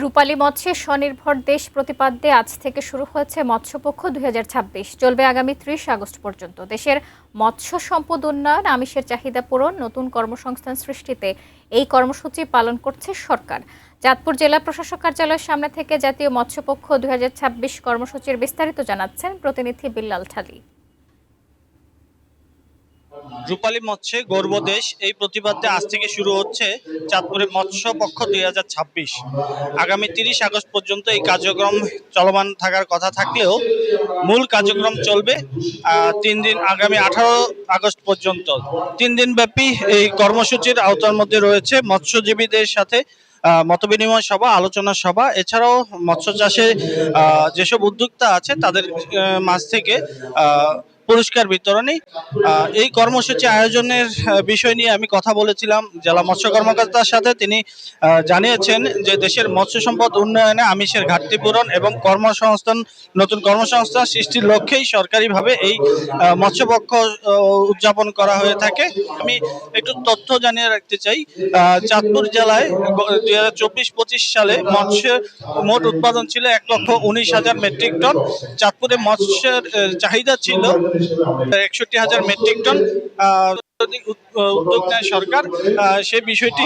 রূপালী মৎস্যে স্বনির্ভর দেশ প্রতিপাদ্যে আজ থেকে শুরু হয়েছে মৎস্যপক্ষ ২০২৬। চলবে আগামী ৩০ আগস্ট পর্যন্ত। দেশের মৎস্য সম্পদ উন্নয়ন, আমিষের চাহিদা পূরণ, নতুন কর্মসংস্থান সৃষ্টিতে এই কর্মসূচি পালন করছে সরকার। চাঁদপুর জেলা প্রশাসক কার্যালয়ের সামনে থেকে জাতীয় মৎস্যপক্ষ ২০২৬ কর্মসূচির বিস্তারিত জানাচ্ছেন প্রতিনিধি বিল্লাল ঠালি। রূপালী মৎস্যে গর্ব দেশ এই প্রতিপাদ্যে আজ থেকে শুরু হচ্ছে চাঁদপুরে মৎস্য পক্ষ ২০২৬। আগামী ৩০ আগস্ট পর্যন্ত এই কার্যক্রম চলমান থাকার কথা থাকলেও মূল কার্যক্রম চলবে ৩ দিন, আগামী ১৮ আগস্ট পর্যন্ত। ৩ দিন ব্যাপী এই কর্মসূচির আওতার মধ্যে রয়েছে মৎস্যজীবীদের সাথে মতবিনিময় সভা, আলোচনা সভা, এছাড়াও মৎস্য চাষে যেসব উদ্যোক্তা আছে তাদের মাঝ থেকে পুরস্কার বিতরণী। এই কর্মসূচি আয়োজনের বিষয় নিয়ে আমি কথা বলেছিলাম জেলা মৎস্য কর্মকর্তার সাথে। তিনি জানিয়েছেন যে দেশের মৎস্য সম্পদ উন্নয়নে আমিষের ঘাটতি পূরণ এবং নতুন কর্মসংস্থান সৃষ্টির লক্ষ্যেই সরকারিভাবে এই মৎস্যপক্ষ উদযাপন করা হয়ে থাকে। আমি একটু তথ্য জানিয়ে রাখতে চাই, চাঁদপুর জেলায় ২০২৪-২৫ সালে মৎস্যের মোট উৎপাদন ছিল ১,১৯,০০০ মেট্রিক টন। চাঁদপুরে মৎস্যের চাহিদা ছিল ৬১,০০০ মেট্রিক টন। উদ্যোগ নেয় সরকার, সেই বিষয়টি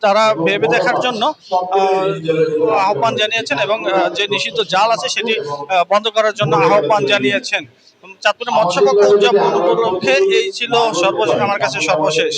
তারা ভেবে দেখার জন্য আহ্বান জানিয়েছেন এবং যে নিষিদ্ধ জাল আছে সেটি বন্ধ করার জন্য আহ্বান জানিয়েছেন। চাঁদপুরে মৎস্যপক্ষ উদযাপন উপলক্ষে এই ছিল আমার কাছে সর্বশেষ।